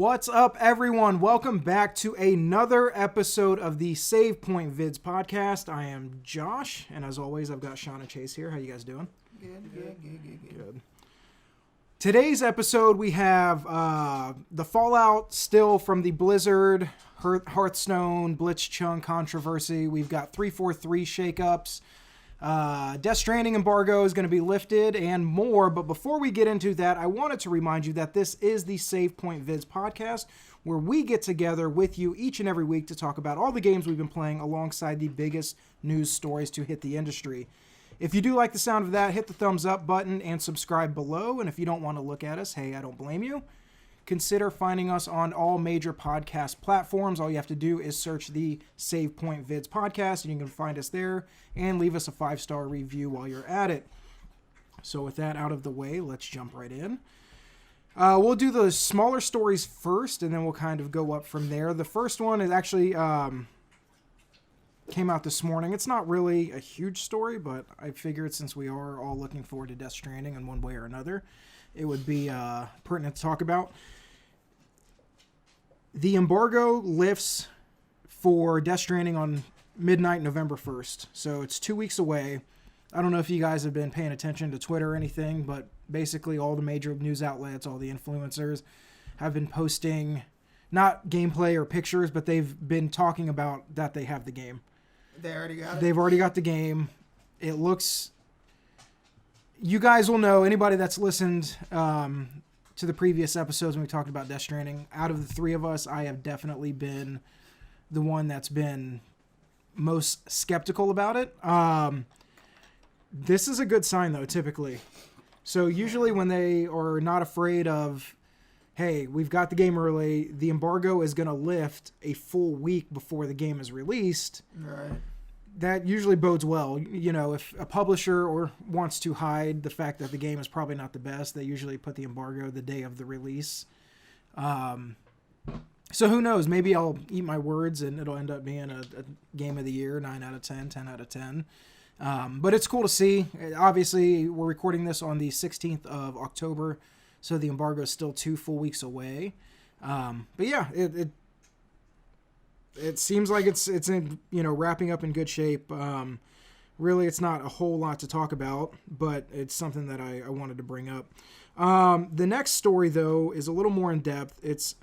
What's up, everyone? Welcome back to another episode of the Save Point Vids podcast. I am Josh, and as always, I've got Sean and Chase here. How you guys doing? Good. Today's episode, we have the fallout still from the Blizzard, Hearthstone, Blitzchung controversy. We've got 343 shakeups. Death Stranding embargo is going to be lifted and more. But before we get into that, I wanted to remind you that this is the Save Point Vids podcast, where we get together with you each and every week to talk about all the games we've been playing alongside the biggest news stories to hit the industry. If you do like the sound of that, hit the thumbs up button and subscribe below. And if you don't want to look at us, hey, I don't blame you. Consider finding us on all major podcast platforms. All you have to do is search the Save Point Vids podcast, and you can find us there and leave us a 5-star review while you're at it. So with that out of the way, let's jump right in. We'll do the smaller stories first, and then we'll kind of go up from there. The first one is actually came out this morning. It's not really a huge story, but I figured since we are all looking forward to Death Stranding in one way or another, it would be pertinent to talk about. The embargo lifts for Death Stranding on midnight November 1st, so it's 2 weeks away. I don't know if you guys have been paying attention to Twitter or anything, but basically all the major news outlets, all the influencers have been posting, not gameplay or pictures, but they've been talking about that they have the game. They already got it? They've already got the game. It looks... You guys will know, anybody that's listened to the previous episodes when we talked about Death Stranding, out of the three of us, I have definitely been the one that's been most skeptical about it. This is a good sign, though, typically. So usually when they are not afraid of, hey, we've got the game early, the embargo is going to lift a full week before the game is released. Right. That usually bodes well. You know, if a publisher wants to hide the fact that the game is probably not the best, they usually put the embargo the day of the release. So who knows? Maybe I'll eat my words and it'll end up being a game of the year, 9 out of 10, 10 out of 10. But it's cool to see. Obviously, we're recording this on the 16th of October, so the embargo is still 2 full weeks away. But yeah, it seems like it's in, wrapping up in good shape. Really, it's not a whole lot to talk about, but it's something that I wanted to bring up. The next story, though, is a little more in depth. It's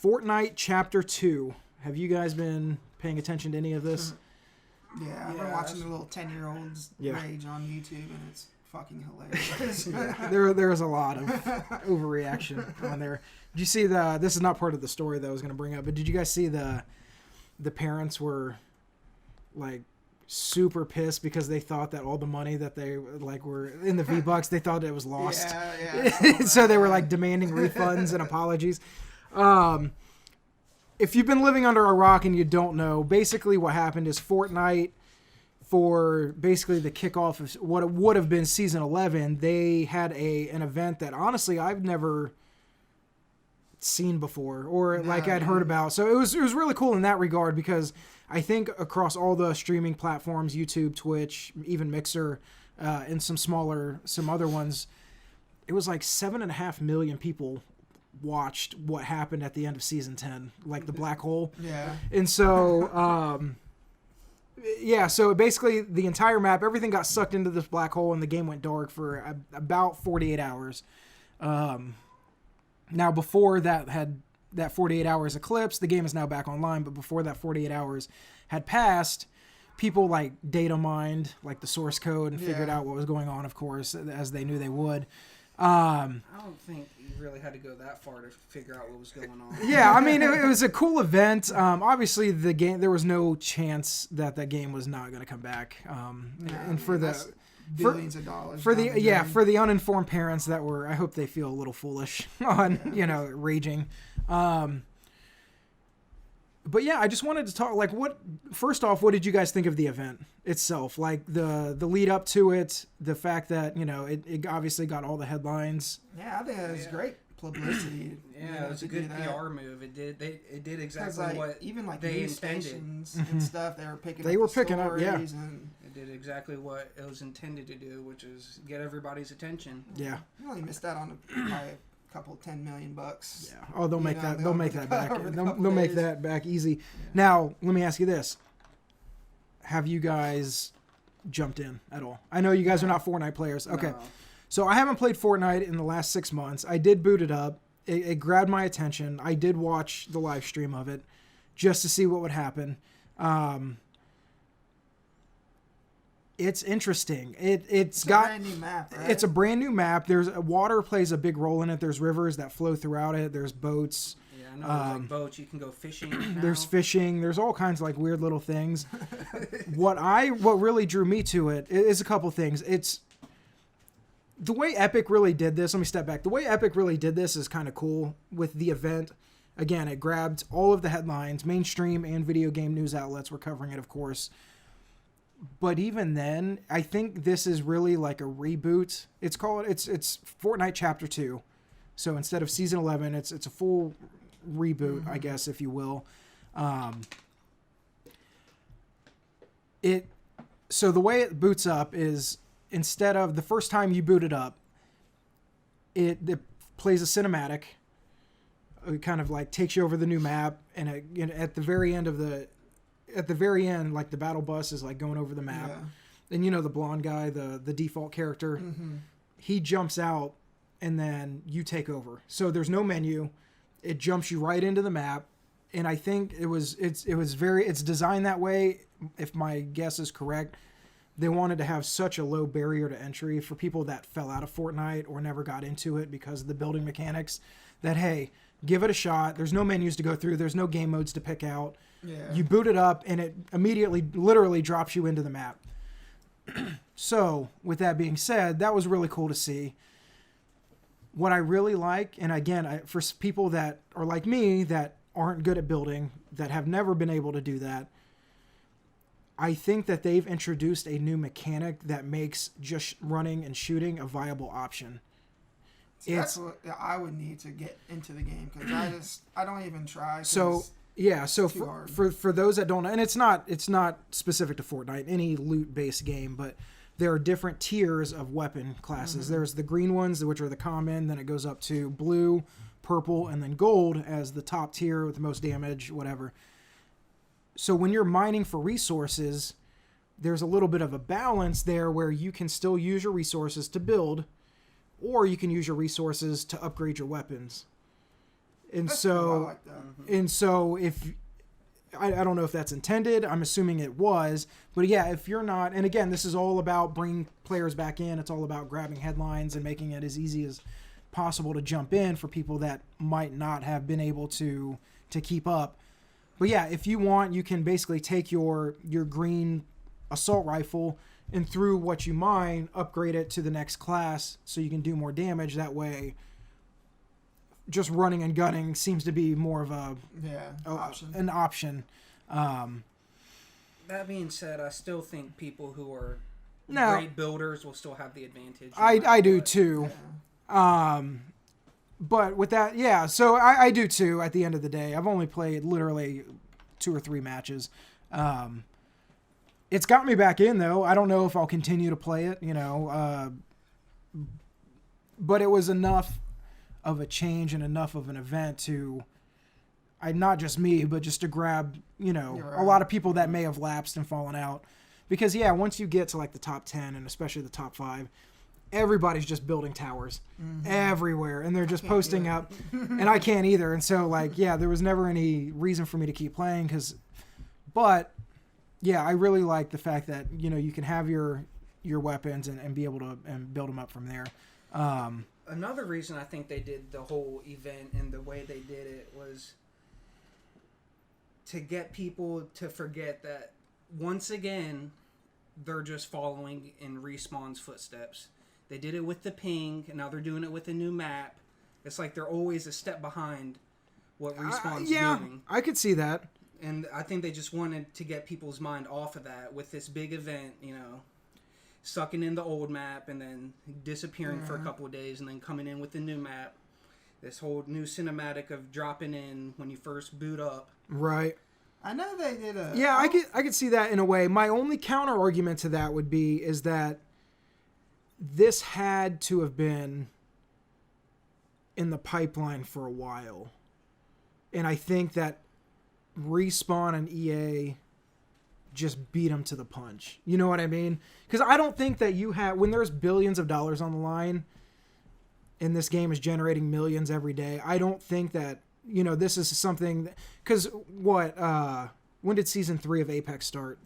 Fortnite Chapter 2. Have you guys been paying attention to any of this? Yeah, I've been watching the little 10-year-olds rage on YouTube, and it's fucking hilarious. There's a lot of overreaction on there. Did you see this is not part of the story that I was going to bring up, but did you guys see the parents were like super pissed because they thought that all the money that they were in the V-Bucks, they thought it was lost. Yeah. So they were like demanding refunds and apologies. If you've been living under a rock and you don't know, basically what happened is Fortnite, for basically the kickoff of what would have been season 11, they had an event that honestly I've never seen before or I'd heard about. So it was really cool in that regard, because I think across all the streaming platforms, YouTube, Twitch, even Mixer, and some other ones, it was like 7.5 million people watched what happened at the end of season 10, like the black hole. Yeah. And so so basically the entire map, everything got sucked into this black hole and the game went dark for about 48 hours. Now, before that 48 hours eclipsed, the game is now back online. But before that 48 hours had passed, people data mined the source code and figured out what was going on, of course, as they knew they would. I don't think you really had to go that far to figure out what was going on. Yeah, I mean, it was a cool event. Obviously, the game, there was no chance that game was not going to come back. And for billions of dollars for the uninformed parents that were, I hope they feel a little foolish on raging. But yeah, I just wanted to talk first off, what did you guys think of the event itself? The lead up to it, the fact that it obviously got all the headlines. Yeah, I think it was great publicity. Yeah, it was a good PR move. It did exactly what even they news intended. Stations and stuff, they were picking up. Yeah. And it did exactly what it was intended to do, which is get everybody's attention. Yeah. You only missed that on by a couple $10 million. Yeah. Oh, they'll make that back. They'll days. make that back easy. Yeah. Now, let me ask you this: have you guys jumped in at all? I know you guys are not Fortnite players. Okay. No. So I haven't played Fortnite in the last 6 months. I did boot it up. It grabbed my attention. I did watch the live stream of it just to see what would happen. It's interesting. It's got a brand new map, right? It's a brand new map. There's water plays a big role in it. There's rivers that flow throughout it. There's boats. Yeah, I know there's like boats. You can go fishing. Now. There's fishing. There's all kinds of like weird little things. What really drew me to it is a couple things. It's the way Epic really did this. Let me step back. The way Epic really did this is kind of cool with the event. Again, it grabbed all of the headlines, mainstream and video game news outlets were covering it, of course. But even then, I think this is really like a reboot. It's Fortnite Chapter 2. So instead of Season 11, it's a full reboot, I guess, if you will. So the way it boots up is instead of the first time you boot it up, it plays a cinematic. It kind of like takes you over the new map, and at the very end, like the battle bus is like going over the map. Yeah. And the blonde guy, the default character, he jumps out, and then you take over. So there's no menu. It jumps you right into the map, and I think it's designed that way. If my guess is correct, they wanted to have such a low barrier to entry for people that fell out of Fortnite or never got into it because of the building mechanics. That hey, give it a shot. There's no menus to go through. There's no game modes to pick out. Yeah. You boot it up, and it immediately, literally drops you into the map. So, with that being said, that was really cool to see. What I really like, and again, for people that are like me, that aren't good at building, that have never been able to do that, I think that they've introduced a new mechanic that makes just running and shooting a viable option. That's what I would need to get into the game, because I don't even try. So for those that don't know, and it's not specific to Fortnite, any loot based game, but there are different tiers of weapon classes. There's the green ones, which are the common, then it goes up to blue, purple, and then gold as the top tier with the most damage, whatever. So when you're mining for resources, there's a little bit of a balance there where you can still use your resources to build, or you can use your resources to upgrade your weapons. And that's so, cool. I like that. And so if I don't know if that's intended, I'm assuming it was, but yeah, if you're not, and again, this is all about bringing players back in. It's all about grabbing headlines and making it as easy as possible to jump in for people that might not have been able to keep up. But yeah, if you want, you can basically take your green assault rifle and through what you mine, upgrade it to the next class so you can do more damage. That way, just running and gunning seems to be more of an option. That being said, I still think people who are great builders will still have the advantage. I do too. Yeah. But with that, yeah, so I do too at the end of the day. I've only played literally 2 or 3 matches. It's got me back in, though. I don't know if I'll continue to play it, but it was enough of a change and enough of an event to, not just me, but just to grab, a lot of people that may have lapsed and fallen out. Because, yeah, once you get to, like, the top 10 and especially the top 5, everybody's just building towers everywhere, and they're just posting up, and I can't either. And so, like, yeah, there was never any reason for me to keep playing but yeah, I really like the fact that, you can have your weapons and be able to and build them up from there. Another reason I think they did the whole event and the way they did it was to get people to forget that once again, they're just following in Respawn's footsteps. They did it with the ping, and now they're doing it with a new map. It's like they're always a step behind what Respawn's doing. I could see that. And I think they just wanted to get people's mind off of that with this big event, sucking in the old map and then disappearing for a couple of days and then coming in with the new map. This whole new cinematic of dropping in when you first boot up. Right. I know they did a... Yeah, I could see that in a way. My only counter argument to that would be is that this had to have been... in the pipeline for a while. And I think that Respawn and EA just beat them to the punch. You know what I mean? Because I don't think that when there's billions of dollars on the line and this game is generating millions every day, I don't think that, this is something... Because when did Season 3 of Apex start?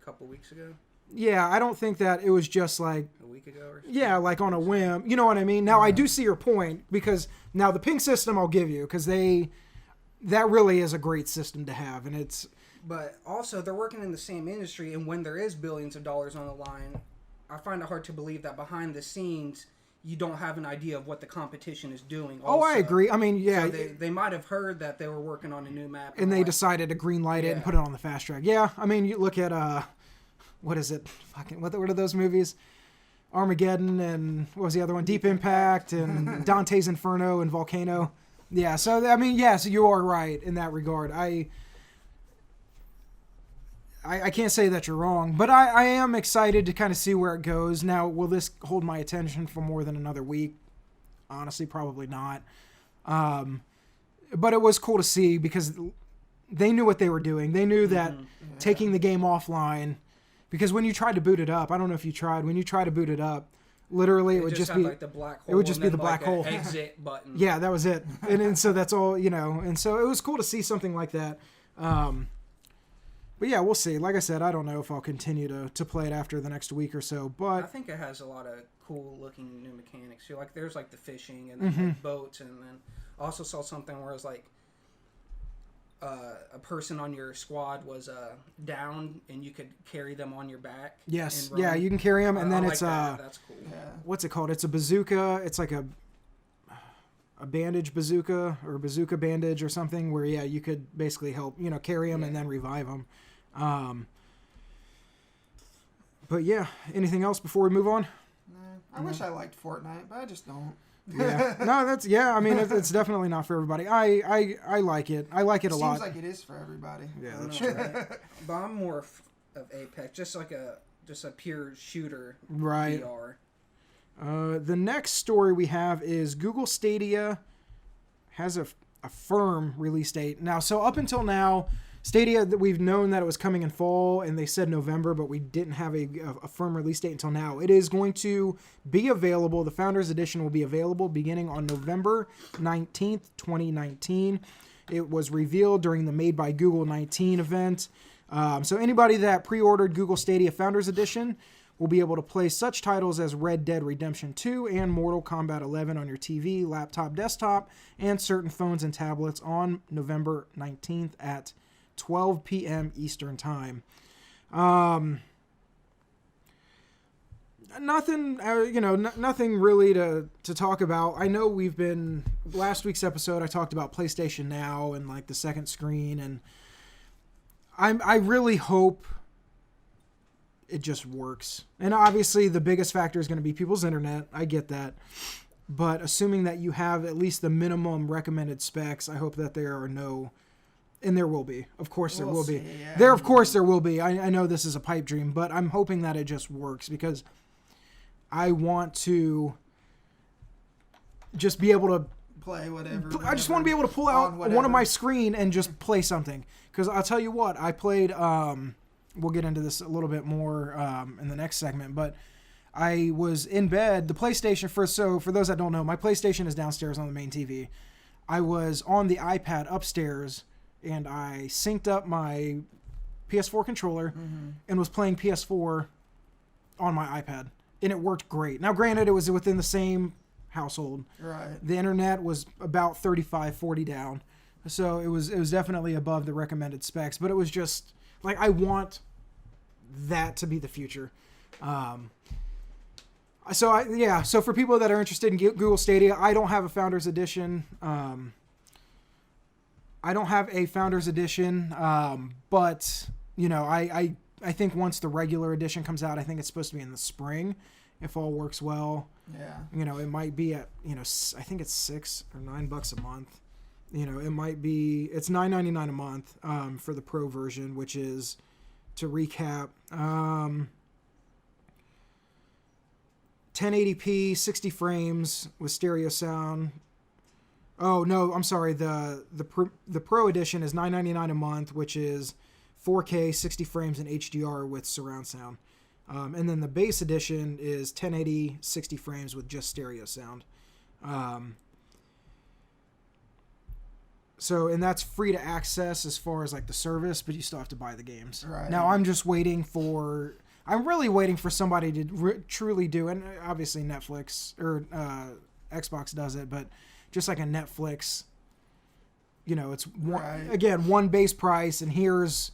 A couple weeks ago. Yeah, I don't think that it was just like... A week ago or something? Yeah, like on a whim. You know what I mean? Now, I do see your point, because now the ping system I'll give you, because that really is a great system to have, and it's... But also, they're working in the same industry, and when there is billions of dollars on the line, I find it hard to believe that behind the scenes, you don't have an idea of what the competition is doing. Also. Oh, I agree. I mean, yeah. So they might have heard that they were working on a new map. And they decided to greenlight it and put it on the fast track. Yeah, I mean, you look at, what is it? What are those movies? Armageddon and, what was the other one? Deep Impact and Dante's Inferno and Volcano. Yeah, so, I mean, yes, you are right in that regard. I can't say that you're wrong, but I am excited to kind of see where it goes. Now, will this hold my attention for more than another week? Honestly, probably not. But it was cool to see because they knew what they were doing. They knew that taking the game offline, because when you tried to boot it up, I don't know if you tried, when you try to boot it up, literally it would just be like the black hole. It would just be the black hole. Exit button. Yeah, that was it. And so that's all, and so it was cool to see something like that. But yeah, we'll see. Like I said, I don't know if I'll continue to play it after the next week or so, but... I think it has a lot of cool-looking new mechanics. There's like the fishing and then like boats, and then I also saw something where it was like a person on your squad was down, and you could carry them on your back. Yes, yeah, you can carry them, and then it's... That's cool. Yeah. What's it called? It's a bazooka. It's like a bandage bazooka or bazooka bandage or something where, yeah, you could basically help, carry them and then revive them. But yeah, anything else before we move on? I wish I liked Fortnite, but I just don't. Yeah. No, I mean, it's definitely not for everybody. I like it. I like it a lot. Seems like it is for everybody. Yeah, that's true. But I'm more of Apex, just a pure shooter. Right. VR. The next story we have is Google Stadia has a firm release date. Now, so up until now, Stadia, we've known that it was coming in fall, and they said November, but we didn't have a firm release date until now. It is going to be available. The Founders Edition will be available beginning on November 19th, 2019. It was revealed during the Made by Google 19 event. So anybody that pre-ordered Google Stadia Founders Edition will be able to play such titles as Red Dead Redemption 2 and Mortal Kombat 11 on your TV, laptop, desktop, and certain phones and tablets on November 19th at 12 p.m. Eastern Time. Nothing, nothing really to talk about. I know last week's episode, I talked about PlayStation Now and like the second screen, and I really hope it just works. And obviously the biggest factor is going to be people's internet. I get that. But assuming that you have at least the minimum recommended specs, I hope that there are no... And there will be. Of course there will be. Yeah. Of course there will be. I know this is a pipe dream, but I'm hoping that it just works because I want to just be able to play whatever. I just want to be able to pull out one of my screen and just play something. Because I'll tell you what, I played... we'll get into this a little bit more in the next segment, but I was in bed. The PlayStation, for those that don't know, my PlayStation is downstairs on the main TV. I was on the iPad upstairs, and I synced up my PS4 controller and was playing PS4 on my iPad, and it worked great. Now, granted, it was within the same household. Right. The internet was about 35, 40 down, so it was definitely above the recommended specs, but it was just... Like, I want that to be the future. So for people that are interested in Google Stadia, I don't have a Founders Edition. But, I think once the regular edition comes out, I think it's supposed to be in the spring, if all works well. Yeah. It might be at, I think it's $6 or $9 a month. It might be, it's $9.99 a month for the Pro version, which is, to recap, 1080p, 60 frames with stereo sound, Oh no, I'm sorry. The Pro edition is $9.99 a month, which is 4K, 60 frames in HDR with surround sound. And then the base edition is 1080, 60 frames with just stereo sound. So, and that's free to access as far as like the service, but you still have to buy the games. Right. Now, I'm really waiting for somebody to truly do, and obviously Netflix or Xbox does it, but just like a Netflix, it's one base price, and here's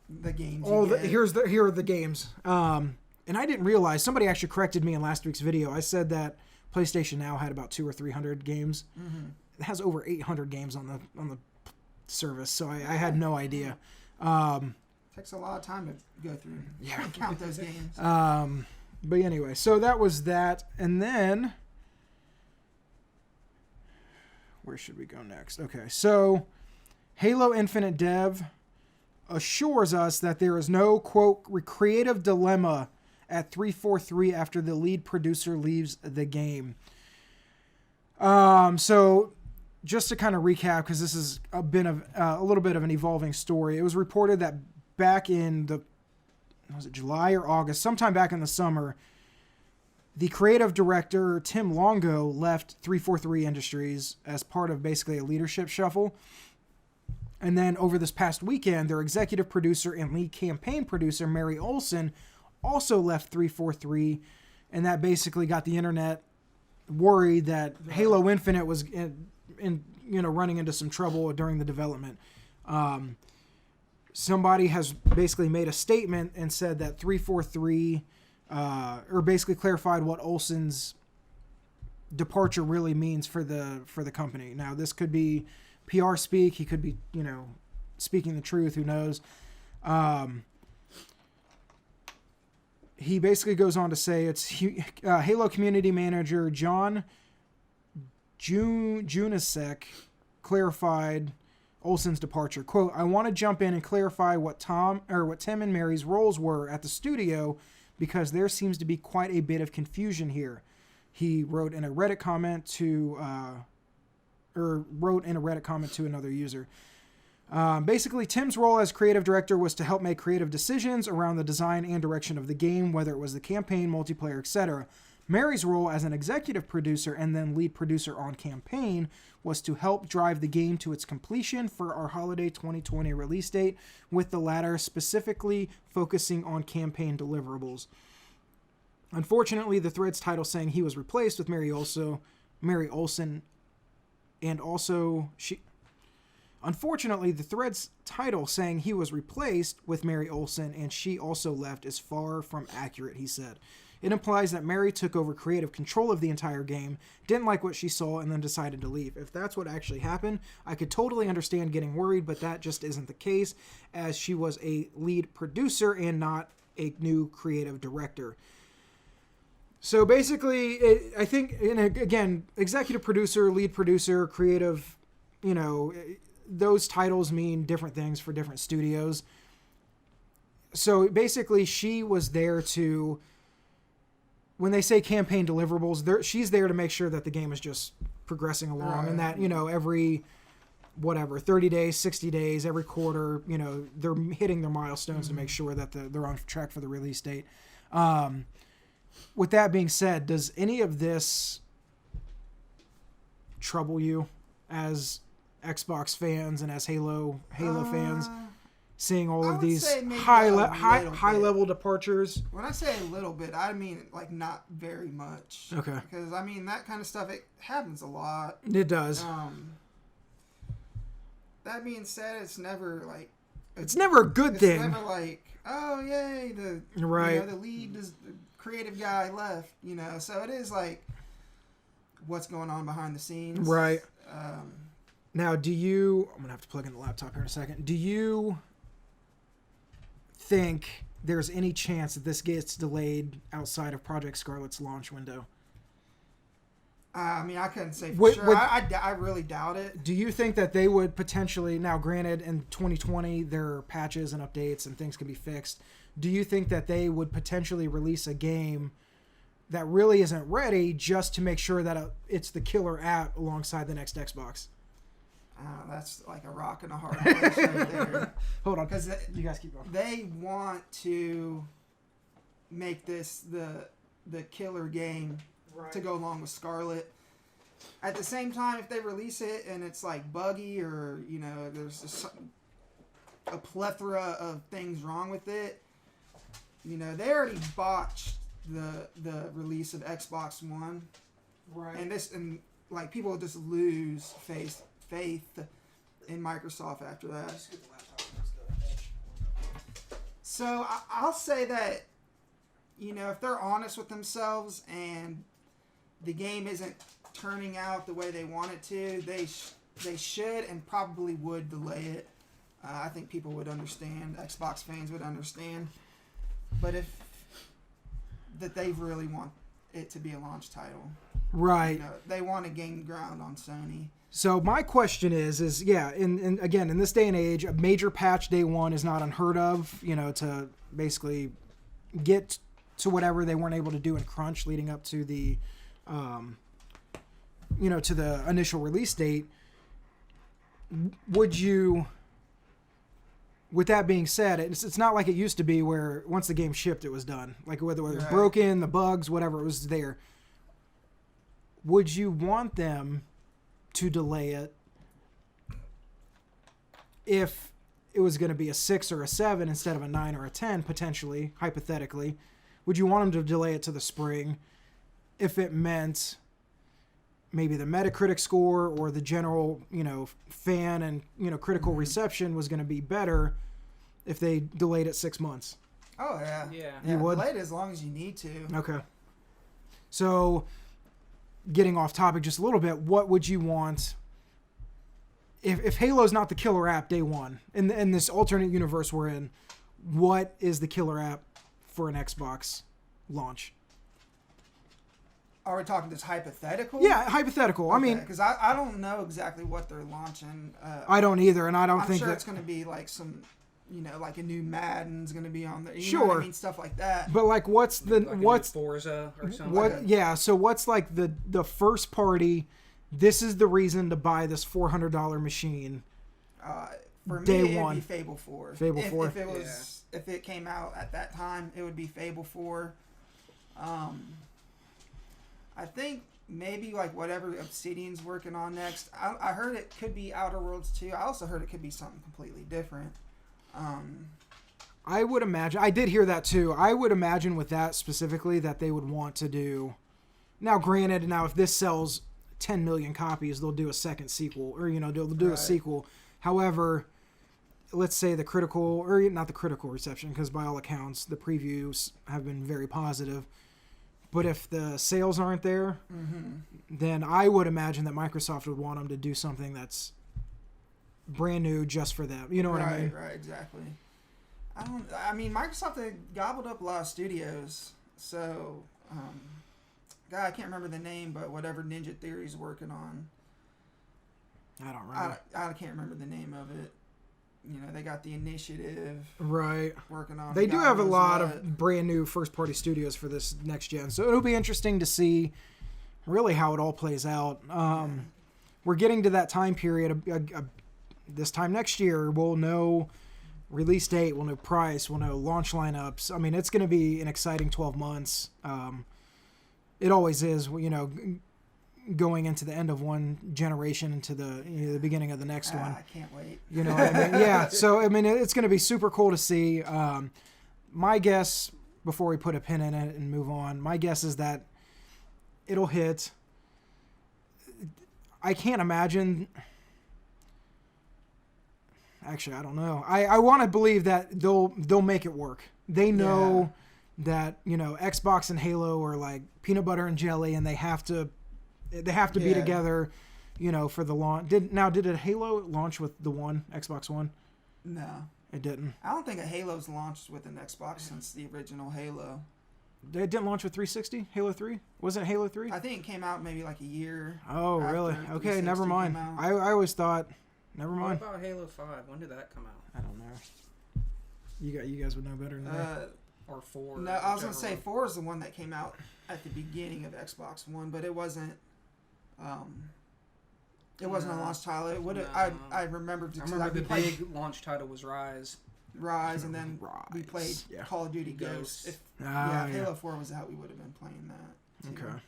the games. Here are the games. And I didn't realize, somebody actually corrected me in last week's video. I said that PlayStation Now had about 200 or 300 games. Mm-hmm. It has over 800 games on the service, so I had no idea. Takes a lot of time to go through and count those games. But anyway, so that was that, and then where should we go next? Okay, so Halo Infinite dev assures us that there is no, quote, creative dilemma at 343 after the lead producer leaves the game. So just to kind of recap, because this has been a little bit of an evolving story, it was reported that back in July or August, sometime back in the summer, the creative director, Tim Longo, left 343 Industries as part of basically a leadership shuffle. And then over this past weekend, their executive producer and lead campaign producer, Mary Olson, also left 343. And that basically got the internet worried that Halo Infinite was running into some trouble during the development. Somebody has basically made a statement and said that 343, or basically clarified what Olson's departure really means for the company. Now, this could be PR speak. He could be, speaking the truth. Who knows? He basically goes on to say it's Halo community manager John Junasek clarified Olson's departure. Quote, I want to jump in and clarify what Tim and Mary's roles were at the studio because there seems to be quite a bit of confusion here. He wrote in a Reddit comment to another user. Basically, Tim's role as creative director was to help make creative decisions around the design and direction of the game, whether it was the campaign, multiplayer, etc. Mary's role as an executive producer and then lead producer on campaign was to help drive the game to its completion for our holiday 2020 release date, with the latter specifically focusing on campaign deliverables. Unfortunately, the thread's title saying he was replaced with Mary Olson, and also she... Unfortunately, the thread's title saying he was replaced with Mary Olson and she also left is far from accurate, he said. It implies that Mary took over creative control of the entire game, didn't like what she saw, and then decided to leave. If that's what actually happened, I could totally understand getting worried, but that just isn't the case, as she was a lead producer and not a new creative director. So basically, I think, again, executive producer, lead producer, creative, those titles mean different things for different studios. So basically, she was there to, when they say campaign deliverables, she's there to make sure that the game is just progressing along, and that, every 30 days, 60 days, every quarter, they're hitting their milestones to make sure that they're on track for the release date. With that being said, does any of this trouble you as Xbox fans and as Halo fans, seeing all of these high level departures? When I say a little bit, I mean like not very much. Okay. Because that kind of stuff, it happens a lot. It does. That being said, it's never like it's never a good thing. It's never like, oh yay, the lead is the creative guy left. So it is like what's going on behind the scenes. Right. Now, I'm going to have to plug in the laptop here in a second. Do you think there's any chance that this gets delayed outside of Project Scarlet's launch window? I couldn't say for sure. I really doubt it. Do you think that they would potentially, now granted in 2020 there are patches and updates and things can be fixed, do you think that they would potentially release a game that really isn't ready just to make sure that it's the killer app alongside the next Xbox? That's like a rock and a hard place right there. Hold on, because you guys keep going. They want to make this the killer game to go along with Scarlet. At the same time, if they release it and it's like buggy or there's a plethora of things wrong with it, they already botched the release of Xbox One, right? And people just lose faith in Microsoft after that. So I'll say that if they're honest with themselves and the game isn't turning out the way they want it to, they should and probably would delay it. I think people would understand. Xbox fans would understand. But that they really want it to be a launch title. Right. They want to gain ground on Sony. So my question is again, in this day and age, a major patch day one is not unheard of, to basically get to whatever they weren't able to do in crunch leading up to the, to the initial release date. With that being said, it's not like it used to be where once the game shipped, it was done. Like whether it was broken, the bugs, whatever, it was there. Would you want them to delay it if it was going to be a 6 or a 7 instead of a 9 or a 10, potentially, hypothetically? Would you want them to delay it to the spring if it meant maybe the Metacritic score or the general, fan and, critical reception was going to be better if they delayed it 6 months? Oh, yeah. Yeah. You would? Delay it as long as you need to. Okay. So, getting off topic just a little bit, what would you want if Halo's not the killer app day one, in this alternate universe we're in, what is the killer app for an Xbox launch? Are we talking just hypothetical? Yeah, hypothetical. Okay, I mean, because I don't know exactly what they're launching. I don't either, and I'm sure it's going to be like some, like a new Madden's going to be on there. Sure. Know what I mean? Stuff like that. But like, what's Forza or something? What? Yeah. So what's like the first party? This is the reason to buy this $400 machine. For day me, one. It'd be Fable 4. Fable 4. If it was, if it came out at that time, it would be Fable 4. I think maybe like whatever Obsidian's working on next. I heard it could be Outer Worlds 2. I also heard it could be something completely different. I would imagine. I did hear that too. I would imagine with that specifically that they would want to do. Now, granted, if this sells 10 million copies, they'll do a second sequel, or they'll do a sequel. However, let's say the critical, or not the critical reception, because by all accounts the previews have been very positive. But if the sales aren't there, then I would imagine that Microsoft would want them to do something that's brand new just for them. You know what I mean? Right, exactly. I mean, Microsoft, they gobbled up a lot of studios. So, God, I can't remember the name, but whatever Ninja Theory's working on. I don't remember. I can't remember the name of it. They got the Initiative. Right. Working on. They do have a lot of brand new first party studios for this next gen. So it'll be interesting to see really how it all plays out. We're getting to that time period. This time next year, we'll know release date, we'll know price, we'll know launch lineups. I mean, it's going to be an exciting 12 months. It always is, going into the end of one generation into the beginning of the next one. I can't wait. You know what I mean? Yeah. So, I mean, it's going to be super cool to see. My guess, before we put a pin in it and move on, my guess is that it'll hit. I can't imagine. Actually, I don't know. I want to believe that they'll make it work. They know that, Xbox and Halo are like peanut butter and jelly, and they have to be together, for the launch. Did a Halo launch with the Xbox One? No. It didn't. I don't think a Halo's launched with an Xbox since the original Halo. It didn't launch with 360? Halo 3? Wasn't it Halo 3? I think it came out maybe like a year. Oh, really? Okay, never mind. I always thought, never mind. What about Halo 5? When did that come out? I don't know. You guys would know better than that. or 4. No, I was gonna say 4 is the one that came out at the beginning of Xbox One, but it wasn't. It wasn't a launch title. It would. I remember. I remember the big launch title was Rise. And then we played Call of Duty Ghosts. If Halo 4 was out, we would have been playing that. Too. Okay.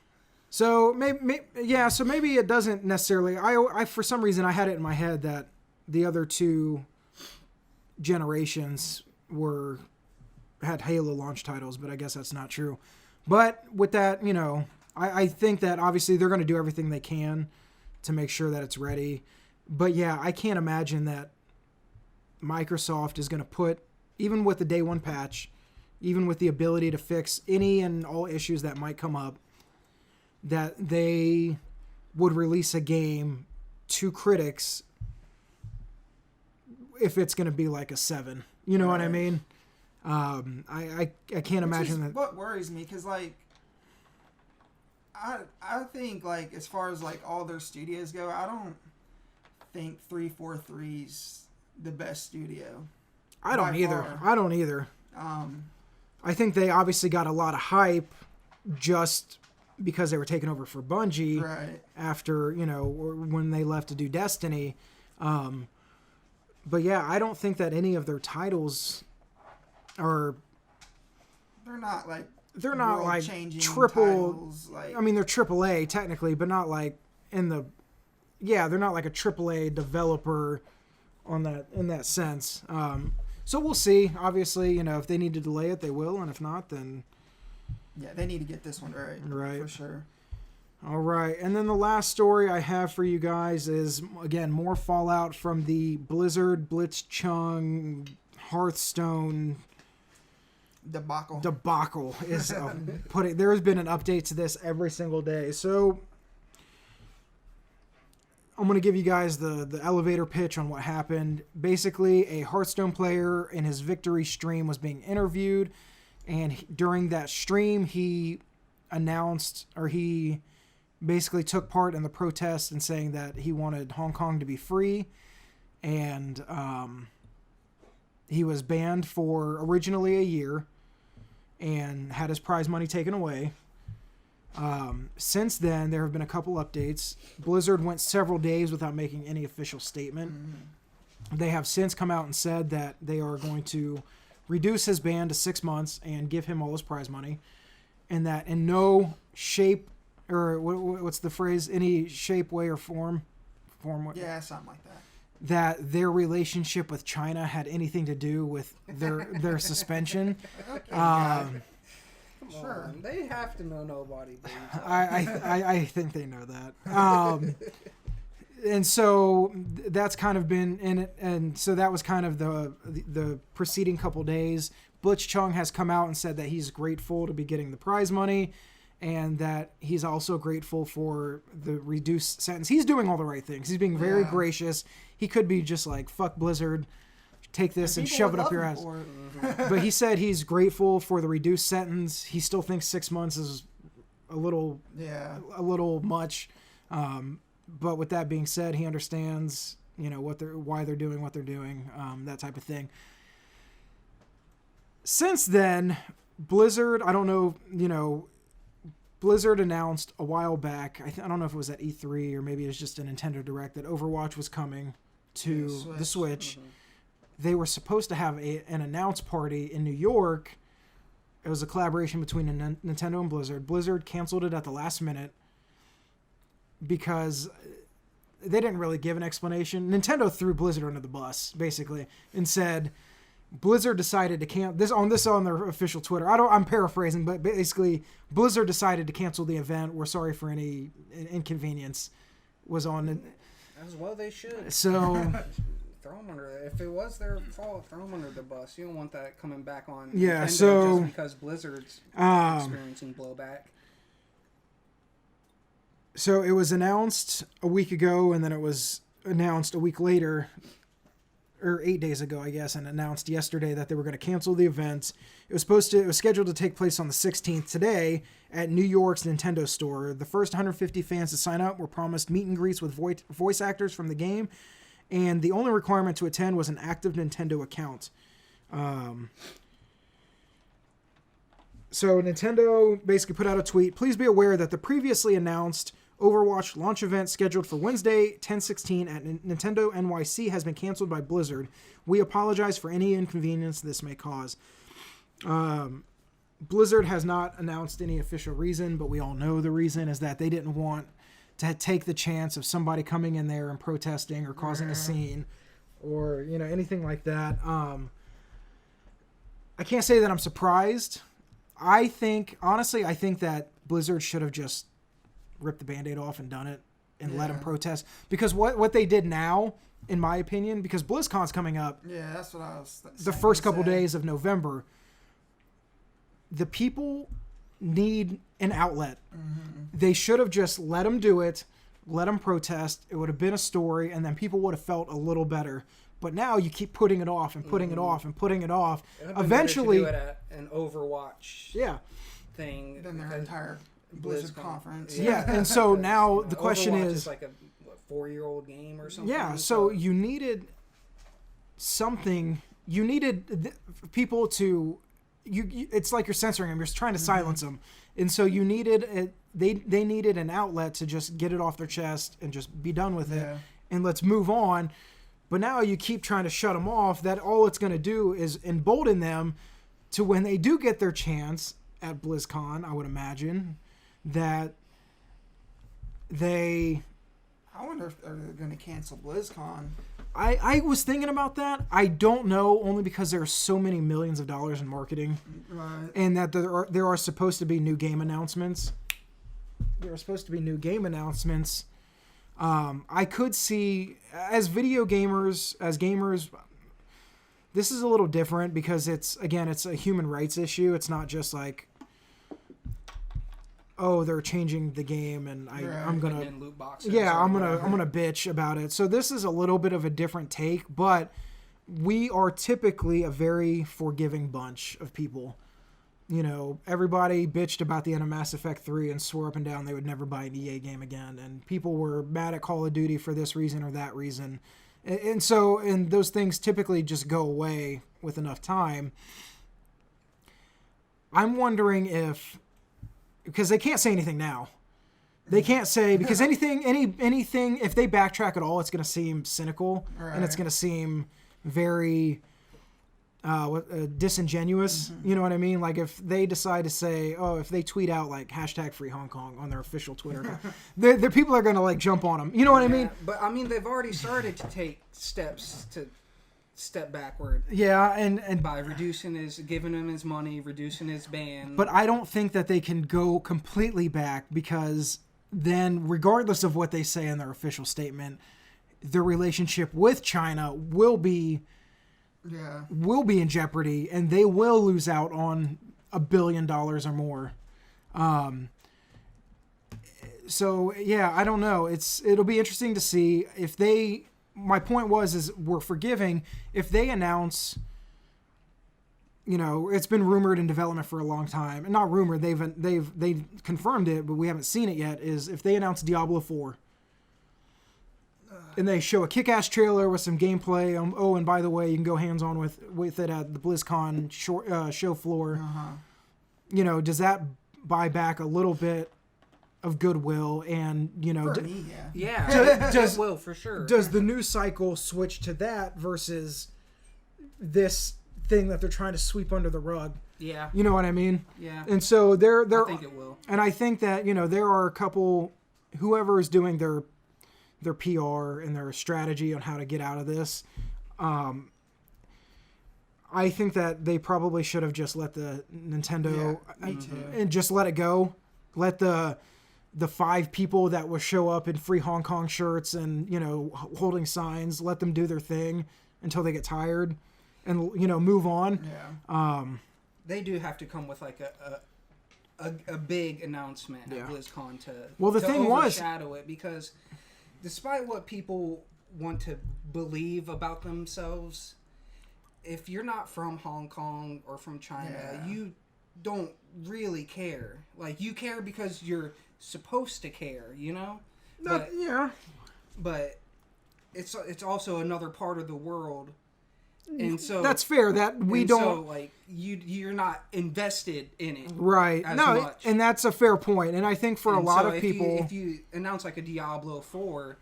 So maybe it doesn't necessarily. I for some reason I had it in my head that the other 2 generations had Halo launch titles, but I guess that's not true. But with that, I think that obviously they're going to do everything they can to make sure that it's ready. But yeah, I can't imagine that Microsoft is going to put, even with the day 1 patch, even with the ability to fix any and all issues that might come up, that they would release a game to critics if it's going to be like a 7. You know what I mean? I can't imagine that. What worries me, because I think as far as all their studios go, I don't think 343's the best studio. I don't either. I think they obviously got a lot of hype just because they were taking over for Bungie after when they left to do Destiny. But yeah, I don't think that any of their titles are. They're not triple. Titles, I mean, they're AAA technically, but not in the. Yeah, they're not like a AAA developer in that sense. So we'll see. Obviously, if they need to delay it, they will, and if not, then. Yeah, they need to get this one right. Right. For sure. All right. And then the last story I have for you guys is, again, more fallout from the Blizzard, Blitzchung, Hearthstone debacle is there has been an update to this every single day. So I'm going to give you guys the elevator pitch on what happened. Basically, a Hearthstone player in his victory stream was being interviewed, and during that stream, he basically took part in the protest and saying that he wanted Hong Kong to be free, and he was banned for originally a year and had his prize money taken away. Since then, there have been a couple updates. Blizzard went several days without making any official statement. Mm-hmm. They have since come out and said that they are going to reduce his ban to 6 months and give him all his prize money, and that in no shape, or what's the phrase? Any shape, way, or form? Yeah, something like that. That their relationship with China had anything to do with their suspension. Okay, sure. They have to know nobody. I think they know that. And so that's kind of been in it. And so that was kind of the preceding couple days. Blitzchung has come out and said that he's grateful to be getting the prize money, and that he's also grateful for the reduced sentence. He's doing all the right things. He's being very gracious. He could be just like, fuck Blizzard, take this and shove it up your ass. But he said he's grateful for the reduced sentence. He still thinks 6 months is a little much. But with that being said, he understands, why they're doing what they're doing, that type of thing. Since then, Blizzard, I don't know, Blizzard announced a while back, I don't know if it was at E3 or maybe it was just a Nintendo Direct, that Overwatch was coming to the Switch. Mm-hmm. They were supposed to have an announce party in New York. It was a collaboration between Nintendo and Blizzard. Blizzard canceled it at the last minute because they didn't really give an explanation. Nintendo threw Blizzard under the bus, basically, and said Blizzard decided to cancel this on their official Twitter. I'm paraphrasing, but basically Blizzard decided to cancel the event. We're sorry for any inconvenience. Was on as well. They should. So throw them under. If it was their fault, throw them under the bus. You don't want that coming back on. Yeah. Nintendo So just because Blizzard's experiencing blowback. So it was announced a week ago, and then it was announced a week later, or 8 days ago, I guess, and announced yesterday that they were going to cancel the event. It was scheduled to take place on the 16th today at New York's Nintendo store. The first 150 fans to sign up were promised meet and greets with voice actors from the game, and the only requirement to attend was an active Nintendo account. So Nintendo basically put out a tweet. Please be aware that the previously announced Overwatch launch event scheduled for Wednesday, 10/16 at Nintendo NYC has been canceled by Blizzard. We apologize for any inconvenience this may cause. Blizzard has not announced any official reason, but we all know the reason is that they didn't want to take the chance of somebody coming in there and protesting or causing a scene or, you know, anything like that. I can't say that I'm surprised. Honestly, I think that Blizzard should have just ripped the Band-Aid off and done it and let them protest. Because what they did now, in my opinion, because BlizzCon's coming up. Yeah, that's what I was the first couple days of November. The people need an outlet. Mm-hmm. They should have just let them do it, let them protest. It would have been a story, and then people would have felt a little better. But now you keep putting it off and putting it off and putting it off. Eventually, do it at an Overwatch thing. Than their entire Blizzard conference. Yeah, and so now the question Overwatch is like a 4-year-old game or something. Yeah, so you needed something. You needed people to. It's like you're censoring them. You're trying to silence them, and so you needed they needed an outlet to just get it off their chest and just be done with it, and let's move on. But now you keep trying to shut them off. That all it's going to do is embolden them to when they do get their chance at BlizzCon. I would imagine that they. I wonder if they're going to cancel BlizzCon. I was thinking about that. I don't know, only because there are so many millions of dollars in marketing, right? And that there are supposed to be new game announcements. There are supposed to be new game announcements. I could see as gamers. This is a little different because it's a human rights issue. It's not just like, oh, they're changing the game and I'm gonna loot boxes I'm gonna bitch about it. So this is a little bit of a different take, but we are typically a very forgiving bunch of people. You know, everybody bitched about the end of Mass Effect 3 and swore up and down they would never buy an EA game again, and people were mad at Call of Duty for this reason or that reason, and those things typically just go away with enough time. I'm wondering if. Because they can't say anything now. They can't say, because anything, if they backtrack at all, it's going to seem cynical, and it's going to seem very disingenuous. Mm-hmm. You know what I mean? Like if they decide to say, if they tweet out like #Free Hong Kong on their official Twitter, the people are going to like jump on them. You know what I mean? But I mean, they've already started to take steps to step backward. Yeah, and by giving him his money, reducing his ban. But I don't think that they can go completely back, because then regardless of what they say in their official statement, their relationship with China will be in jeopardy, and they will lose out on $1 billion or more. So yeah, I don't know. It'll be interesting to see if they. My point is we're forgiving if they announce, you know, it's been rumored in development for a long time, and not rumored, they've confirmed it, but we haven't seen it yet, is if they announce Diablo 4 and they show a kick-ass trailer with some gameplay, and by the way, you can go hands-on with it at the BlizzCon show floor. You know, does that buy back a little bit of goodwill? And you know, does will for sure. Does the news cycle switch to that versus this thing that they're trying to sweep under the rug? Yeah, you know what I mean. Yeah, and so I think it will. And I think that, you know, there are a couple, whoever is doing their PR and their strategy on how to get out of this. I think that they probably should have just let the Nintendo and just let it go. Let the 5 people that will show up in Free Hong Kong shirts and, you know, holding signs, let them do their thing until they get tired and, you know, move on. Yeah. They do have to come with like a big announcement at BlizzCon to overshadow it, because despite what people want to believe about themselves, if you're not from Hong Kong or from China, you don't really care. Like, you care because you're supposed to care, you know? But it's also another part of the world And so that's fair. That we don't. So, like, you're not invested in it, Right? as No, much. and that's a fair point. And I think for a lot of people, if you announce like a Diablo 4,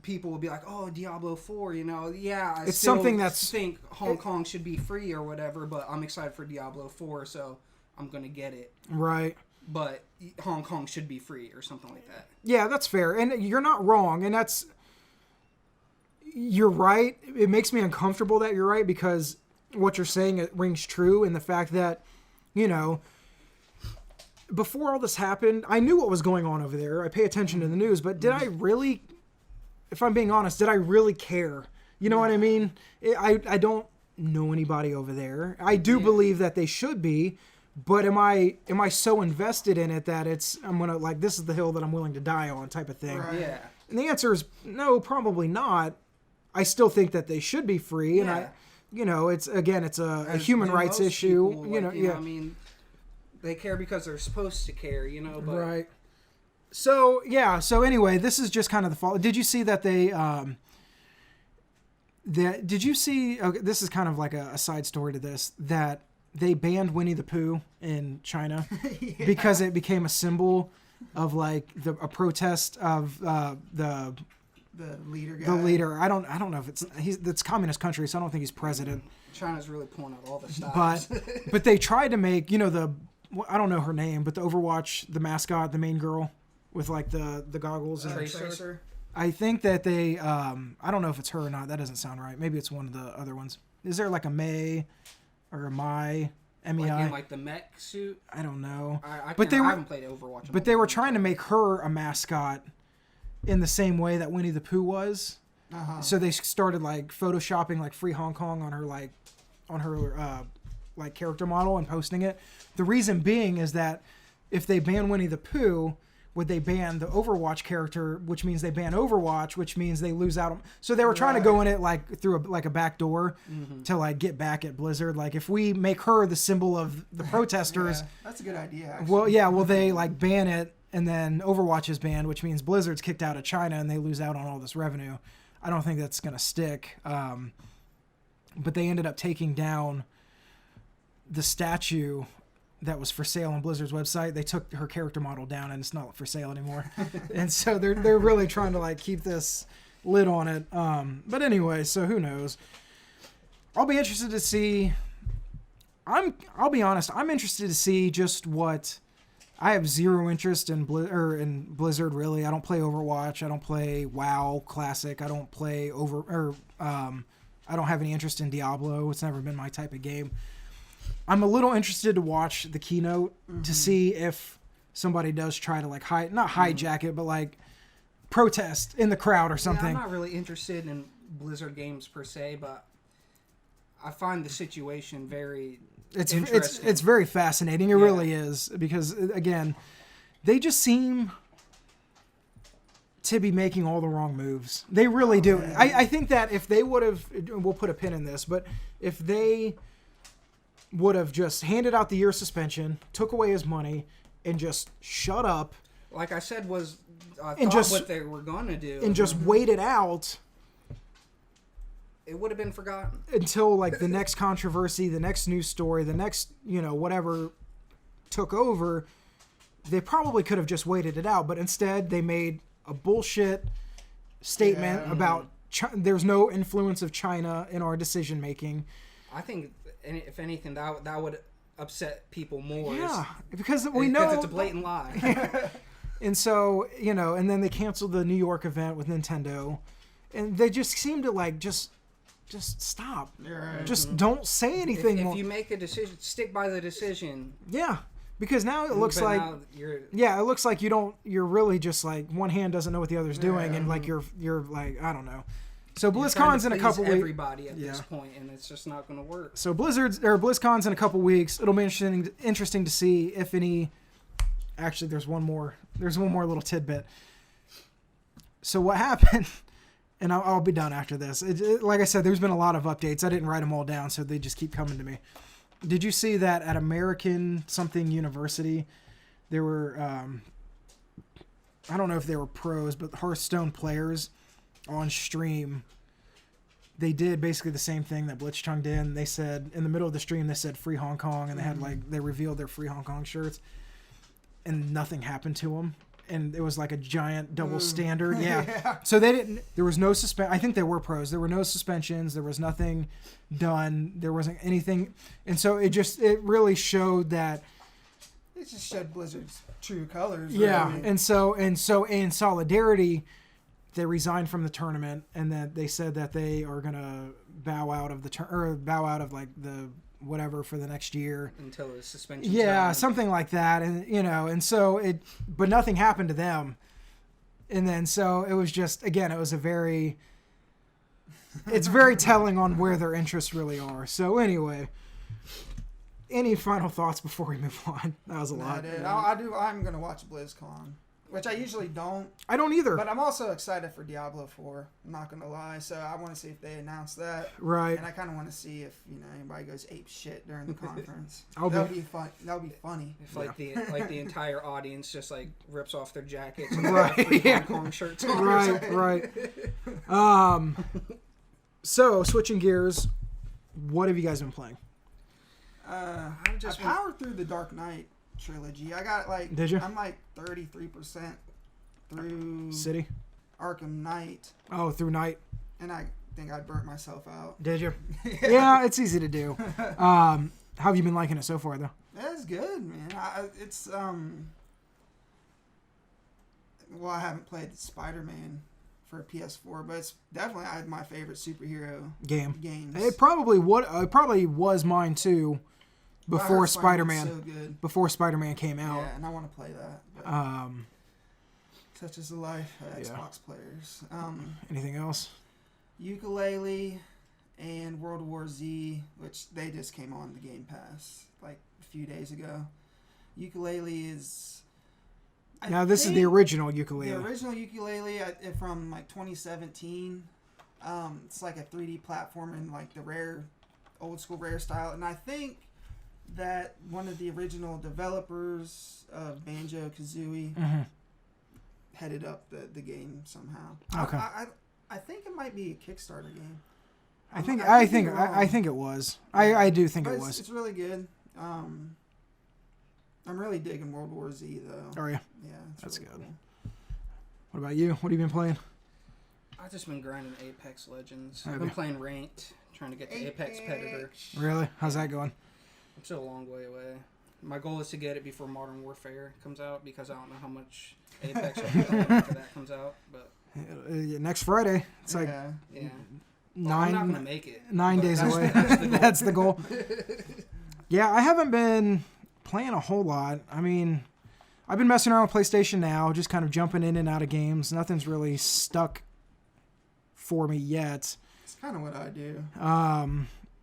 people will be like, "Oh, Diablo 4, yeah, I it's still something that's think Hong Kong should be free or whatever, but I'm excited for Diablo 4, so I'm gonna get it." right. But Hong Kong should be free or something like that. Yeah, that's fair, and you're not wrong, and you're right. It makes me uncomfortable that you're right because what you're saying, it rings true in the fact that, before all this happened, I knew what was going on over there. I pay attention to the news, but did I really, if I'm being honest, did I really care? You know what I mean? I don't know anybody over there. I do believe that they should be, but am I so invested in it that I'm gonna, like, this is the hill that I'm willing to die on type of thing? Right. Yeah. And the answer is no, probably not. I still think that they should be free, and it's a As human do rights most issue. people, I mean, they care because they're supposed to care, but Right. So anyway, this is just kind of the fall. Did you see that they did you see? Okay, this is kind of like a side story to this, that they banned Winnie the Pooh in China because it became a symbol of like a protest of the leader guy. the leader. I don't know if it's communist country, so I don't think he's president. China's really pulling out all the stops. But they tried to make, I don't know her name, but the Overwatch, the mascot, the main girl with like the goggles and Tracer. I think that they I don't know if it's her or not. That doesn't sound right. Maybe it's one of the other ones. Is there like a May or a Mai? MEI? Like in like the mech suit. I don't know. I But they I were- haven't played Overwatch. But they were trying to make her a mascot in the same way that Winnie the Pooh was. Uh-huh. So they started like photoshopping like free Hong Kong on her like character model and posting it. The reason being is that if they ban Winnie the Pooh, would they ban the Overwatch character, which means they ban Overwatch, which means they lose out on. So they were trying to go in it like through a back door to like get back at Blizzard. Like if we make her the symbol of the protesters, That's a good idea. Actually. will they like ban it and then Overwatch is banned, which means Blizzard's kicked out of China and they lose out on all this revenue. I don't think that's gonna stick. But they ended up taking down the statue that was for sale on Blizzard's website. They took her character model down and it's not for sale anymore. And so they're really trying to like keep this lid on it. But anyway, so who knows? I'll be interested to see. I'll be honest, I'm interested to see just what. I have zero interest in Blizzard really. I don't play Overwatch. I don't play WoW Classic. I don't play I don't have any interest in Diablo. It's never been my type of game. I'm a little interested to watch the keynote to see if somebody does try to like not hijack it, but like protest in the crowd or something. Yeah, I'm not really interested in Blizzard games per se, but I find the situation very interesting. It's very fascinating. It really is, because again, they just seem to be making all the wrong moves. They really do. I think that if they would have, we'll put a pin in this, but if they would have just handed out the year suspension, took away his money, and just shut up, like I said, was what they were going to do, and just waited out it would have been forgotten until like the next controversy, the next news story, the next whatever took over, they probably could have just waited it out. But instead, they made a bullshit statement about there's no influence of China in our decision making. I think, if anything, that would upset people more. Yeah, because we know it's a blatant lie. And so, and then they canceled the New York event with Nintendo, and they just seem to like just stop. Right. Just don't say anything. If you make a decision, stick by the decision. Yeah, because now it looks like it looks like you're really just like one hand doesn't know what the other's doing, and like you're like, I don't know. So BlizzCon's in a couple weeks. Everybody at this point, and it's just not going to work. So BlizzCon's in a couple weeks. It'll be interesting to see if any. Actually, there's one more little tidbit. So what happened? And I'll be done after this. Like I said, there's been a lot of updates. I didn't write them all down, so they just keep coming to me. Did you see that at American something University, there were, I don't know if they were pros, but Hearthstone players on stream they did basically the same thing that Blitzchung did. And they said in the middle of the stream, they said "Free Hong Kong," and they had they revealed their "Free Hong Kong" shirts, and nothing happened to them. And it was like a giant double standard. Yeah. So they didn't. There was no I think they were pros. There were no suspensions. There was nothing done. There wasn't anything. And so it really showed that. It just showed Blizzard's true colors. Yeah. Really. And so in solidarity, they resigned from the tournament, and that they said that they are gonna bow out of like the whatever for the next year until the suspension. Yeah, something like that, and and so but nothing happened to them, and then so it was just again, it was it's very telling on where their interests really are. So anyway, any final thoughts before we move on? That was a lot. Dude. I'm gonna watch BlizzCon. Which I usually don't. I don't either. But I'm also excited for Diablo 4. I'm not going to lie. So I want to see if they announce that. Right. And I kind of want to see if, anybody goes ape shit during the conference. That'll be fun. That'll be funny. If the entire audience just like rips off their jackets and right. Hong Kong shirts on. Right. So switching gears, what have you guys been playing? I powered through the Dark Knight trilogy. I got Did you? I'm 33% through City, Arkham Knight. Oh, through Night. And I think I burnt myself out. Did you? Yeah, it's easy to do. How have you been liking it so far, though? It's good, man. It's well, I haven't played Spider-Man for PS4, but it's definitely my favorite superhero games. It probably was mine too. Before Spider-Man, so good. Before Spider-Man came out. Yeah, and I want to play that. But such is the life of Xbox players. Anything else? Ukulele and World War Z, which they just came on the Game Pass like a few days ago. Ukulele is. This is the original ukulele. The original ukulele from like 2017. It's like a 3D platform in like the old school rare style, and I think that one of the original developers of Banjo-Kazooie headed up the game somehow. Okay. I think it might be a Kickstarter game. I think it was. I do think it was. It's really good. I'm really digging World War Z though. Are you? Yeah, that's really good. Cool. What about you? What have you been playing? I've just been grinding Apex Legends. I've been playing ranked, trying to get to Apex Predator. Really? How's that going? I'm still a long way away. My goal is to get it before Modern Warfare comes out because I don't know how much Apex will be playing after that comes out. But next Friday, it's like yeah. Well, I'm not gonna make it. 9 days away. That's the goal. Yeah, I haven't been playing a whole lot. I mean, I've been messing around with PlayStation Now, just kind of jumping in and out of games. Nothing's really stuck for me yet. It's kind of what I do.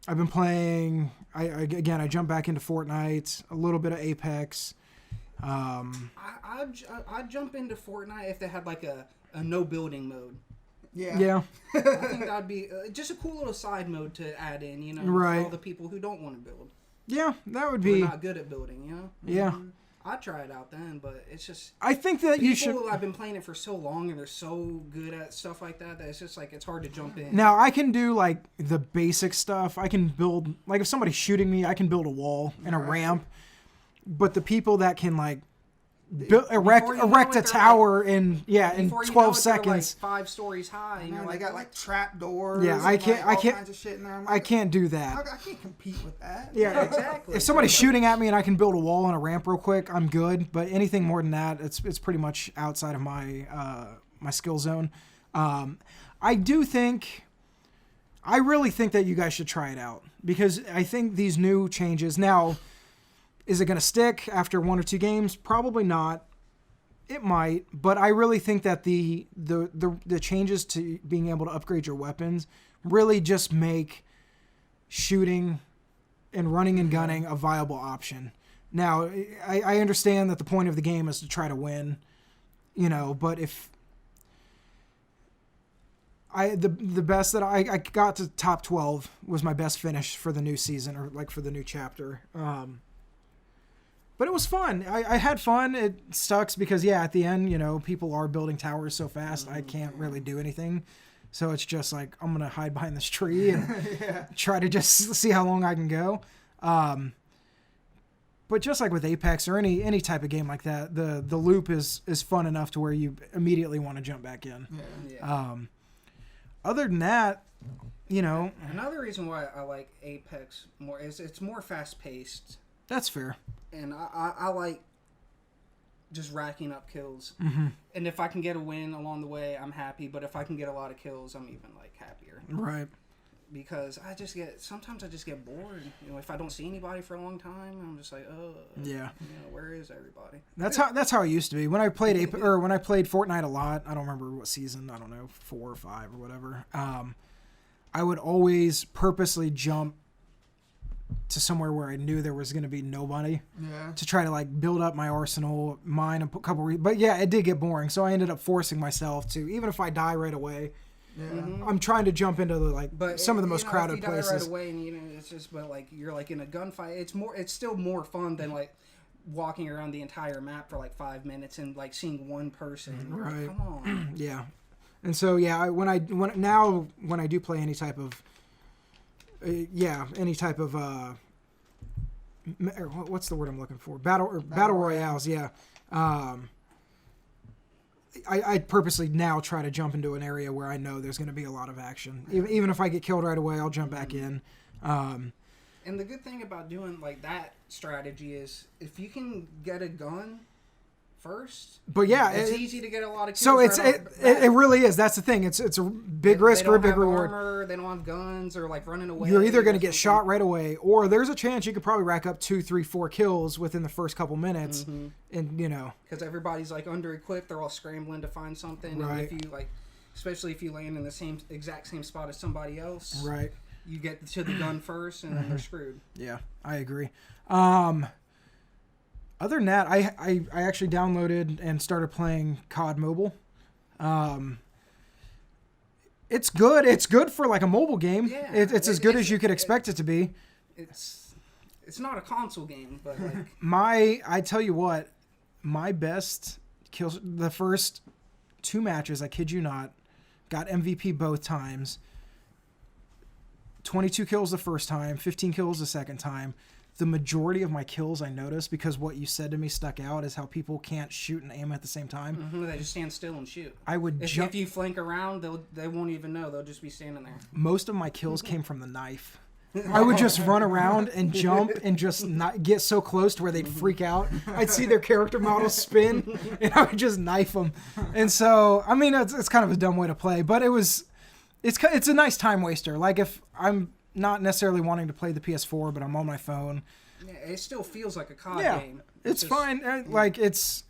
I've been playing. I jump back into Fortnite, a little bit of Apex. I'd jump into Fortnite if they had like a no building mode. Yeah. I think that'd be just a cool little side mode to add in, right. For all the people who don't want to build. Yeah, that would be. We're not good at building, Yeah. Mm-hmm. I'd try it out then, but it's just. I think that you should. I've been playing it for so long, and they're so good at stuff like that it's just like it's hard to jump in. Now I can do like the basic stuff. I can build like if somebody's shooting me, I can build a wall and a ramp. But the people that can like erect a tower in 12 seconds. Like 5 stories high, and they got like trap doors. Yeah, I can't. Kinds of shit in there. I can't do that. I can't compete with that. Yeah, exactly. If somebody's shooting at me and I can build a wall and a ramp real quick, I'm good. But anything more than that, it's pretty much outside of my my skill zone. I really think that you guys should try it out because I think these new changes now. Is it going to stick after 1 or 2 games? Probably not. It might, but I really think that the changes to being able to upgrade your weapons really just make shooting and running and gunning a viable option. Now, I understand that the point of the game is to try to win, but if the best that I got to top 12 was my best finish for the new season or like for the new chapter. But it was fun. I had fun. It sucks because, at the end, people are building towers so fast, I can't really do anything. So it's just like, I'm going to hide behind this tree and Yeah. try to just see how long I can go. But just like with Apex or any type of game like that, the loop is fun enough to where you immediately want to jump back in. Yeah. Other than that, you know, Another reason why I like Apex more is it's more fast paced, that's fair. and I like just racking up kills. Mm-hmm. And if I can get a win along the way, I'm happy. But if I can get a lot of kills, I'm even like happier. Right. Because sometimes I just get bored. You know, if I don't see anybody for a long time, I'm just like, oh, Yeah. you know, where is everybody? That's how it used to be. When I played when I played Fortnite a lot, I don't remember what season, I don't know, 4 or 5 or whatever. I would always purposely jump to somewhere where I knew there was going to be nobody to try to like build up my arsenal, mine a couple. But yeah, it did get boring, so I ended up forcing myself to, even if I die right away. Yeah. Mm-hmm. I'm trying to jump into some of the most crowded if you die places. right away, and you know, it's just, but like you're like in a gunfight. It's still more fun than like walking around the entire map for like 5 minutes and like seeing one person. Right. Like, come on. Yeah. And so yeah, when I do play any type of what's the word I'm looking for? Battle royales, yeah. I purposely now try to jump into an area where I know there's going to be a lot of action. Even if I get killed right away, I'll jump back in. And the good thing about doing like that strategy is if you can get a gun first. But yeah, it's easy to get a lot of kills. So it really is. That's the thing. It's a big risk for a big reward. Armor, they don't have guns or like running away. You're either going to get shot right away, or there's a chance you could probably rack up 2, 3, 4 kills within the first couple minutes, Mm-hmm. and you know, because everybody's like under equipped, they're all scrambling to find something. Right. And if you like, especially if you land in the exact same spot as somebody else, right? You get to the gun first, and then they're screwed. Yeah, I agree. Other than that, I actually downloaded and started playing COD Mobile. It's good. It's good for like a mobile game. Yeah, it's as good as you could expect it to be. It's not a console game, but like I tell you what, my best kills, the first 2 matches, I kid you not, got MVP both times. 22 kills the first time, 15 kills the second time. The majority of my kills, I noticed, because what you said to me stuck out, is how people can't shoot and aim at the same time. Mm-hmm, they just stand still and shoot. I would jump. If you flank around, they won't even know. They'll just be standing there. Most of my kills came from the knife. I would just run around and jump and just not get so close to where they'd freak out. I'd see their character model spin, and I would just knife them. And so, I mean, it's kind of a dumb way to play, but it's a nice time waster. Like if I'm not necessarily wanting to play the PS4, but I'm on my phone. Yeah, it still feels like a COD game. It's fine. Like it's,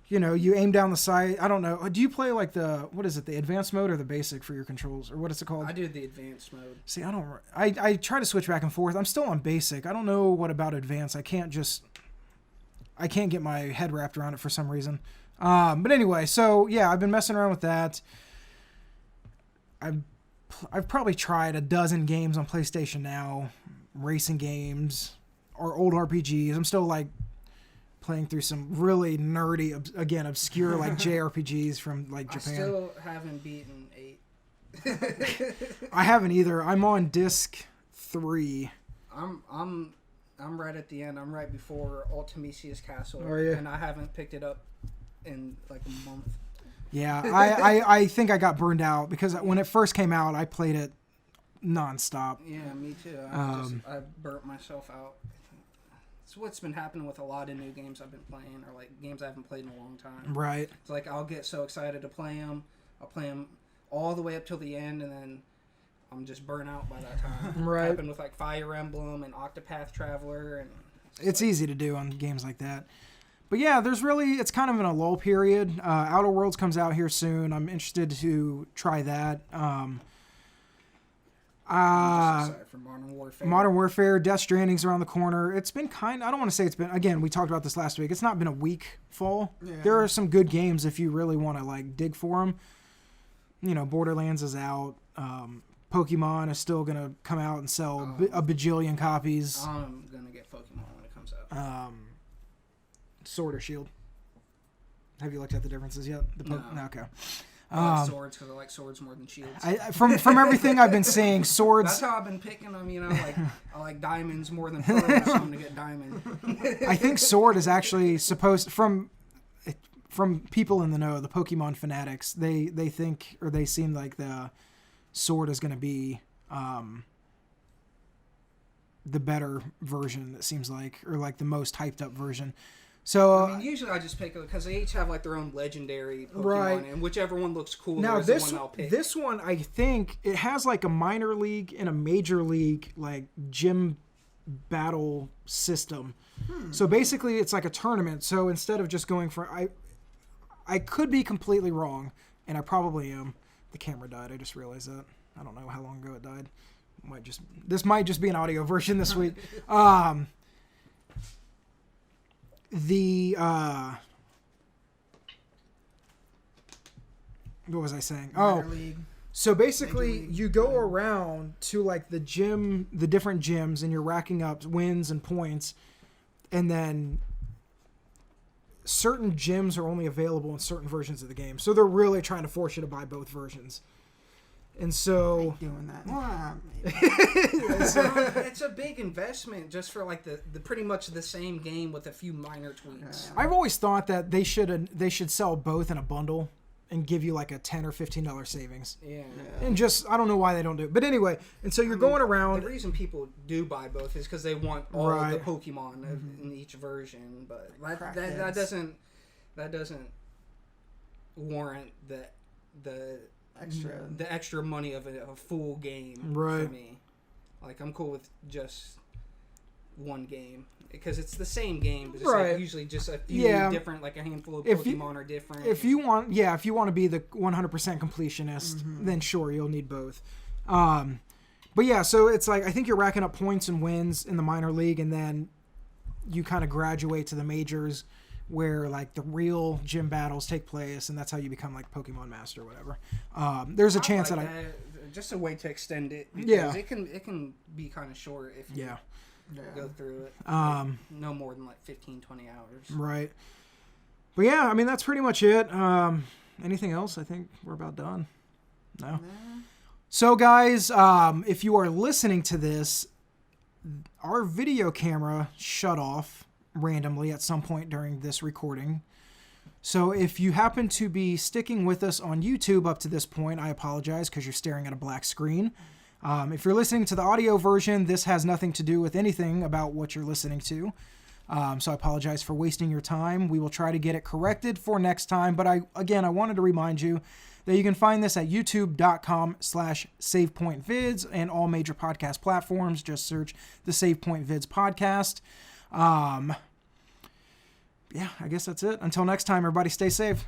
you know, you aim down the sight. I don't know. Do you play like the advanced mode or the basic for your controls, or what is it called? I do the advanced mode. See, I try to switch back and forth. I'm still on basic. I don't know what about advanced. I can't get my head wrapped around it for some reason. But anyway, so yeah, I've been messing around with that. I've probably tried a dozen games on PlayStation now, racing games or old RPGs. I'm still like playing through some really nerdy, obscure like JRPGs from like Japan. I still haven't beaten 8. I haven't either. I'm on disc 3. I'm right at the end. I'm right before Ultimisia's Castle, and I haven't picked it up in like a month. Yeah, I think I got burned out because when it first came out, I played it nonstop. Yeah, me too. I burnt myself out. It's what's been happening with a lot of new games I've been playing, or like games I haven't played in a long time. Right. It's like I'll get so excited to play them. I'll play them all the way up till the end, and then I'm just burnt out by that time. Right. It happened with like Fire Emblem and Octopath Traveler, and it's easy to do on games like that. But yeah, it's kind of in a lull period. Outer Worlds comes out here soon. I'm interested to try that. I'm just excited for Modern Warfare. Modern Warfare, Death Stranding's around the corner. It's been I don't want to say it's been, again, we talked about this last week. It's not been a weak fall. Yeah. There are some good games if you really want to like dig for them. You know, Borderlands is out. Pokemon is still going to come out and sell a bajillion copies. I'm going to get Pokemon when it comes out. Sword or Shield? Have you looked at the differences yet? No. Okay. Swords, because I like swords more than shields. From everything I've been seeing, swords. That's how I've been picking them. You know, like I like diamonds more than pearls. So I'm gonna get diamond. I think sword is actually supposed from people in the know, the Pokemon fanatics. They think, or they seem like the sword is going to be the better version. It seems like, or like the most hyped up version. So I mean, usually I just pick it because they each have like their own legendary Pokemon, right. and whichever one looks cool. Now is the one I'll pick. This one, I think it has like a minor league and a major league like gym battle system. So basically, it's like a tournament. So instead of just going for I could be completely wrong, and I probably am. The camera died. I just realized that. I don't know how long ago it died. This might just be an audio version this week. What was I saying? So basically you go around to like the different gyms, and you're racking up wins and points, and then certain gyms are only available in certain versions of the game. So they're really trying to force you to buy both versions. And so doing that. It's a big investment just for like the pretty much the same game with a few minor tweaks. I've always thought that they should sell both in a bundle and give you like a $10 or $15 savings. Yeah. And just, I don't know why they don't do it. But anyway, and so you're going around. The reason people do buy both is because they want all of the Pokemon in each version. But that doesn't warrant the extra money of a full game for me. Like, I'm cool with just one game. Because it's the same game, but it's like usually just a few different, like a handful of Pokemon are different. If you want to be the 100% completionist, then sure, you'll need both. But yeah, so it's like, I think you're racking up points and wins in the minor league, and then you kind of graduate to the majors, where like the real gym battles take place, and that's how you become like Pokemon Master or whatever. There's a chance like that just a way to extend it. Because it can be kind of short if you go through it. No more than like 15, 20 hours. Right. But yeah, I mean, that's pretty much it. Anything else? I think we're about done. No. Nah. So guys, if you are listening to this, our video camera shut off randomly at some point during this recording. So if you happen to be sticking with us on YouTube up to this point, I apologize because you're staring at a black screen. If you're listening to the audio version, this has nothing to do with anything about what you're listening to. So I apologize for wasting your time. We will try to get it corrected for next time. But I wanted to remind you that you can find this at youtube.com/SavePointVids and all major podcast platforms. Just search the Save Point Vids podcast. Yeah, I guess that's it. Until next time, everybody stay safe.